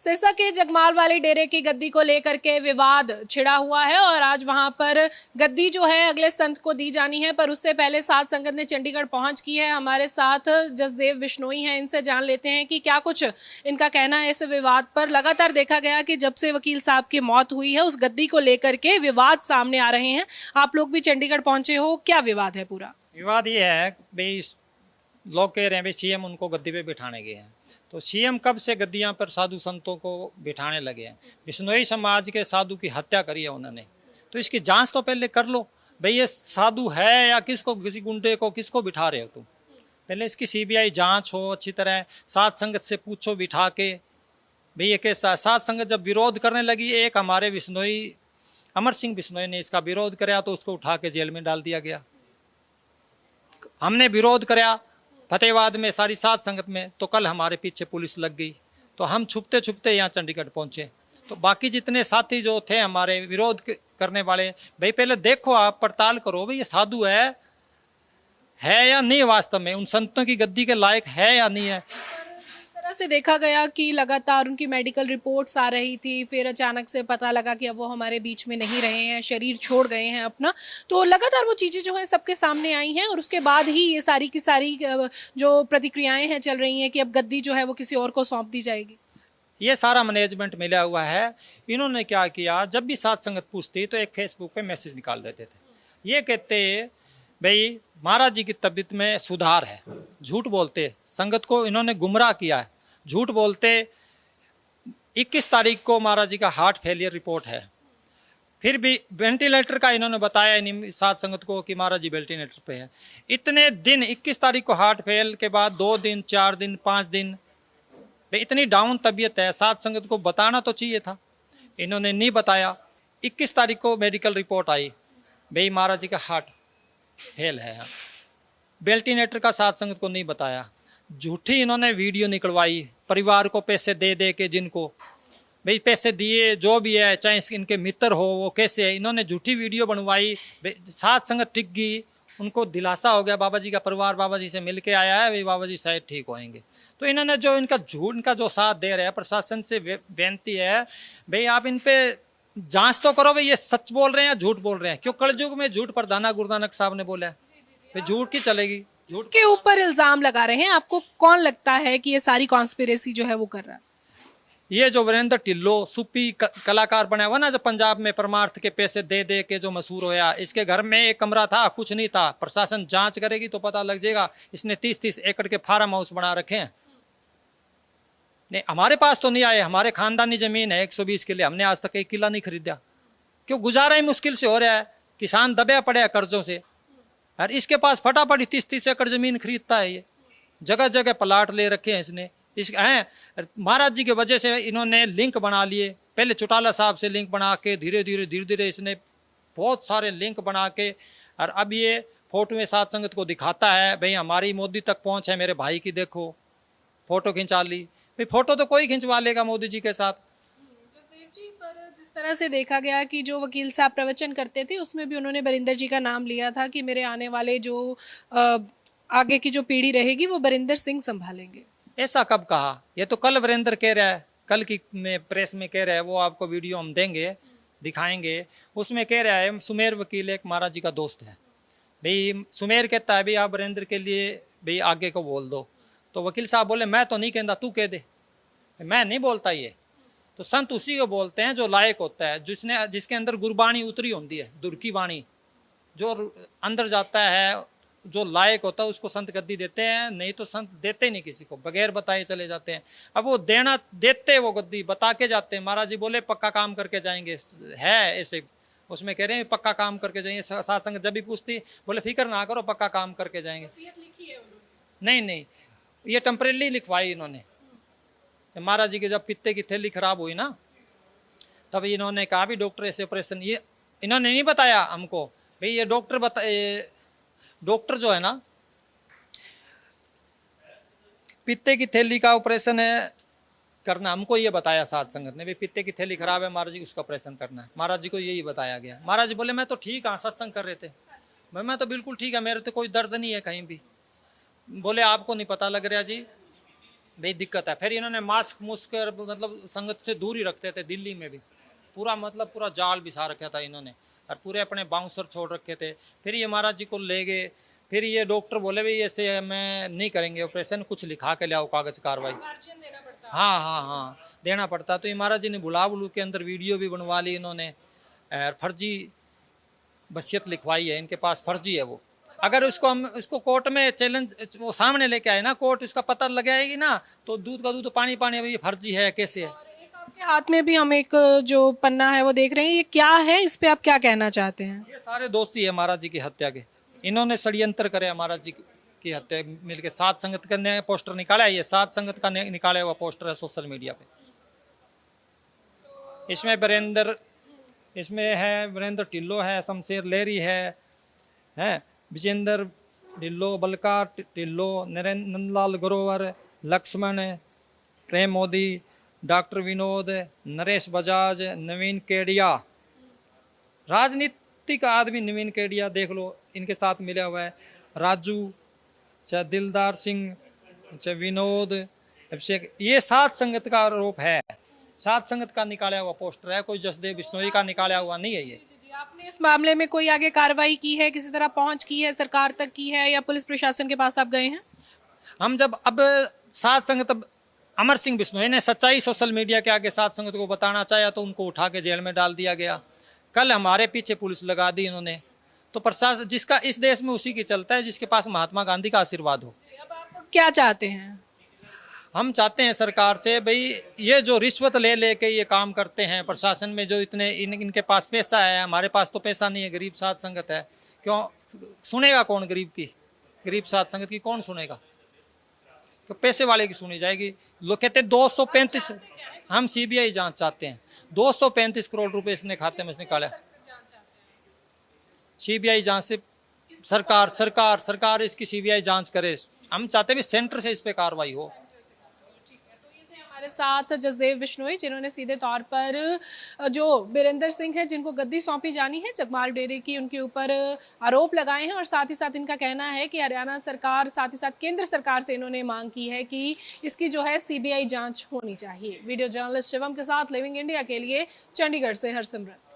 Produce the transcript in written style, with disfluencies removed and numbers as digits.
सिरसा के जगमाल वाले डेरे की गद्दी को लेकर के विवाद छिड़ा हुआ है और आज वहां पर गद्दी जो है अगले संत को दी जानी है, पर उससे पहले साध संगत ने चंडीगढ़ पहुंच की है। हमारे साथ जसदेव बिश्नोई हैं, इनसे जान लेते हैं कि क्या कुछ इनका कहना है इस विवाद पर। लगातार देखा गया कि जब से वकील साहब की मौत हुई है उस गद्दी को लेकर के विवाद सामने आ रहे हैं। आप लोग भी चंडीगढ़ पहुंचे हो, क्या विवाद है? पूरा विवाद ये है भाई, लोग कह रहे हैं भाई सीएम उनको गद्दी पे बिठाने गए हैं, तो सीएम कब से गद्दियां पर साधु संतों को बिठाने लगे हैं? बिश्नोई समाज के साधु की हत्या करी है उन्होंने, तो इसकी जांच तो पहले कर लो भाई, ये साधु है या किसको, किसी गुंडे को किसको बिठा रहे हो तुम? पहले इसकी सीबीआई जांच हो अच्छी तरह, साध संगत से पूछो बिठा के भाई ये कैसा। साध संगत जब विरोध करने लगी, एक हमारे बिश्नोई अमर सिंह बिश्नोई ने इसका विरोध कराया तो उसको उठा के जेल में डाल दिया गया। हमने विरोध कराया फतेहाबाद में सारी साध संगत में, तो कल हमारे पीछे पुलिस लग गई, तो हम छुपते छुपते यहाँ चंडीगढ़ पहुंचे। तो बाकी जितने साथी जो थे हमारे विरोध करने वाले, भाई पहले देखो, आप पड़ताल करो भाई ये साधु है या नहीं, वास्तव में उन संतों की गद्दी के लायक है या नहीं है। तरह से देखा गया कि लगातार उनकी मेडिकल रिपोर्ट्स आ रही थी, फिर अचानक से पता लगा कि अब वो हमारे बीच में नहीं रहे हैं, शरीर छोड़ गए हैं अपना। तो लगातार वो चीज़ें जो हैं सबके सामने आई हैं और उसके बाद ही ये सारी की सारी जो प्रतिक्रियाएं हैं चल रही हैं कि अब गद्दी जो है वो किसी और को सौंप दी जाएगी। ये सारा मैनेजमेंट मिला हुआ है। इन्होंने क्या किया, जब भी साध संगत पूछती तो एक फेसबुक पे मैसेज निकाल देते थे, ये कहते भाई महाराज जी की तबीयत में सुधार है। झूठ बोलते, संगत को इन्होंने गुमराह किया है, झूठ बोलते। 21 तारीख को महाराज जी का हार्ट फेलियर रिपोर्ट है, फिर भी वेंटिलेटर का इन्होंने बताया नहीं साध संगत को कि महाराज जी वेंटिलेटर पे है। इतने दिन, 21 तारीख को हार्ट फेल के बाद 2 दिन 4 दिन 5 दिन, इतनी डाउन तबीयत है, साध संगत को बताना तो चाहिए था, इन्होंने नहीं बताया। 21 तारीख को मेडिकल रिपोर्ट आई, भाई महाराज जी का हार्ट फेल है। वेंटिलेटर का साध संगत को नहीं बताया, झूठी इन्होंने वीडियो निकलवाई परिवार को पैसे दे दे के, जिनको भाई पैसे दिए जो भी है, चाहे इनके मित्र हो वो कैसे है, इन्होंने झूठी वीडियो बनवाई। साध संगत टिक गई, उनको दिलासा हो गया, बाबा जी का परिवार बाबा जी से मिल के आया है, भाई बाबा जी शायद ठीक होएंगे। तो इन्होंने जो इनका झूठ, इनका जो साथ दे रहे हैं, प्रशासन से बेनती है भाई आप इन पे जांच तो करो भाई ये सच बोल रहे हैं या झूठ बोल रहे हैं। क्यों कलयुग में झूठ प्रधाना गुरु नानक साहब ने बोला है, भाई झूठ की चलेगी। झूठ के ऊपर इल्जाम लगा रहे हैं, आपको कौन लगता है कि ये सारी कॉन्स्पिरेसी जो है वो कर रहा है? ये जो वीरेंद्र टिल्लो सूफी कलाकार बना हुआ ना, जो पंजाब में परमार्थ के पैसे दे दे के जो मशहूर होया, इसके घर में एक कमरा था, कुछ नहीं था। प्रशासन जांच करेगी तो पता लग जाएगा। इसने 30-30 एकड़ के फार्म हाउस बना रखे हैं। नहीं, हमारे पास तो नहीं आए, हमारे खानदानी जमीन है 120 किले, हमने आज तक एक किला नहीं खरीदा। क्यों? गुजारा ही मुश्किल से हो रहा है, किसान दबे पड़े हैं कर्जों से। और इसके पास फटाफट 30-30 एकड़ जमीन खरीदता है, ये जगह जगह प्लाट ले रखे हैं इसने। इस महाराज जी के वजह से इन्होंने लिंक बना लिए, पहले चौटाला साहब से लिंक बना के धीरे धीरे इसने बहुत सारे लिंक बना के, और अब ये फोटो में साध संगत को दिखाता है भाई हमारी मोदी तक पहुंच है, मेरे भाई की देखो फोटो खिंचा ली। भाई फोटो तो कोई खिंचवा लेगा मोदी जी के साथ। जिस तरह से देखा गया कि जो वकील साहब प्रवचन करते थे उसमें भी उन्होंने बरिंदर जी का नाम लिया था कि मेरे आने वाले जो आगे की जो पीढ़ी रहेगी वो बरिंदर सिंह संभालेंगे। ऐसा कब कहा? ये तो कल वीरेंद्र कह रहा है, कल की में प्रेस में कह रहा है, वो आपको वीडियो हम देंगे, दिखाएंगे। उसमें कह रहा है सुमेर वकील एक महाराज जी का दोस्त है, भाई सुमेर कहता है भाई आप वीरेंद्र के लिए भाई आगे को बोल दो। तो वकील साहब बोले मैं तो नहीं कहता, तू कह दे। मैं नहीं बोलता ये तो संत उसी को बोलते हैं जो लायक होता है, जिसके अंदर गुरबाणी उतरी होती है, दुर की वाणी जो अंदर जाता है, जो लायक होता है उसको संत गद्दी देते हैं, नहीं तो संत देते नहीं किसी को, बगैर बताए चले जाते हैं। अब वो देते वो गद्दी बता के जाते हैं। महाराज जी बोले पक्का काम करके जाएंगे, है ऐसे उसमें कह रहे हैं पक्का काम करके जाएंगे। साथ संगत जब भी पूछती बोले फिक्र ना करो पक्का काम करके जाएंगे। नहीं, ये टेम्परेरी लिखवाई इन्होंने। महाराज जी की जब पित्ते की थैली खराब हुई ना, तब इन्होंने कहा भी डॉक्टर ऐसे ऑपरेशन, ये इन्होंने नहीं बताया हमको भाई, ये डॉक्टर जो है ना पित्ते की थैली का ऑपरेशन है करना, हमको ये बताया साध संगत ने, भाई पित्ते की थैली खराब है महाराज जी उसका ऑपरेशन करना है। महाराज जी को यही बताया गया। महाराज जी बोले मैं तो ठीक हाँ, सत्संग कर रहे थे, मैं तो बिल्कुल ठीक है, मेरे तो कोई दर्द नहीं है कहीं भी। बोले आपको नहीं पता लग रहा जी, भाई दिक्कत है। फिर इन्होंने मास्क मुस्क मतलब संगत से दूर ही रखते थे। दिल्ली में भी पूरा मतलब पूरा जाल बिछा रखा था इन्होंने, और पूरे अपने बाउंसर छोड़ रखे थे। फिर ये महाराज जी को ले गए। फिर ये डॉक्टर बोले भाई ऐसे मैं नहीं करेंगे ऑपरेशन, कुछ लिखा के ले आओ कागज कार्रवाई। हाँ हाँ हाँ, देना पड़ता। तो ये महाराज जी ने बुला बुलू के अंदर वीडियो भी बनवा ली इन्होंने, और फर्जी वसीयत लिखवाई है, इनके पास फर्जी है वो। अगर उसको हम इसको कोर्ट में चैलेंज वो सामने लेके आए ना, कोर्ट इसका पता लगाएगी ना, तो दूध का दूध पानी पानी, ये फर्जी है कैसे है। एक आपके हाथ में भी हम एक जो पन्ना है वो देख रहे हैं, ये क्या है, इस पे आप क्या कहना चाहते हैं? ये सारे दोषी है महाराज जी की हत्या के। इन्होंने षड्यंत्र करे महाराज जी की हत्या मिलके। सात संगत का नया पोस्टर निकाला है, ये सात संगत का निकाला हुआ पोस्टर है सोशल मीडिया पे। इसमें वीरेंद्र टिल्लो है, शमशेर लेरी है विजेंद्र ढिल्लो, बलका टिल्लो, नंदलाल ग्रोवर, लक्ष्मण, प्रेम मोदी, डॉक्टर विनोद, नरेश बजाज, नवीन केडिया, राजनीतिक आदमी नवीन केडिया देख लो, इनके साथ मिला हुआ है। राजू, चाहे दिलदार सिंह, चाहे विनोद, अभिषेक, ये सात संगत का आरोप है। सात संगत का निकाला हुआ पोस्टर है, कोई जसदेव बिश्नोई का निकाला हुआ नहीं है ये। जी, आपने इस मामले में कोई आगे कार्रवाई की है, किसी तरह पहुंच की है, सरकार तक की है, या पुलिस प्रशासन के पास आप गए हैं? हम जब अब सात संगत अमर सिंह बिश्नोई ने सच्चाई सोशल मीडिया के आगे सात संगत को बताना चाहा तो उनको उठा के जेल में डाल दिया गया। कल हमारे पीछे पुलिस लगा दी इन्होंने। तो प्रशासन जिसका इस देश में उसी की चलता है जिसके पास महात्मा गांधी का आशीर्वाद हो। अब आप क्या चाहते हैं? हम चाहते हैं सरकार से भाई ये जो रिश्वत ले लेके ये काम करते हैं प्रशासन में, जो इतने इनके पास पैसा है, हमारे पास तो पैसा नहीं है, गरीब सात संगत है, क्यों सुनेगा कौन गरीब की? गरीब सात संगत की कौन सुनेगा? तो पैसे वाले की सुनी जाएगी। लोग कहते हैं 235, हम सीबीआई जांच चाहते हैं। 235 करोड़ रुपए इसने खाते में से निकाला। सीबीआई जांच से सरकार इसकी सीबीआई जांच करे। हम चाहते हैं सेंटर से इस पे कार्रवाई हो। हमारे साथ जसदेव बिश्नोई, जिन्होंने सीधे तौर पर जो बीरेंद्र सिंह है जिनको गद्दी सौंपी जानी है जगमाल डेरे की, उनके ऊपर आरोप लगाए हैं। और साथ ही साथ इनका कहना है कि हरियाणा सरकार, साथ ही साथ केंद्र सरकार से इन्होंने मांग की है कि इसकी जो है सीबीआई जांच होनी चाहिए। वीडियो जर्नलिस्ट शिवम के साथ लिविंग इंडिया के लिए चंडीगढ़ से हरसिमरत।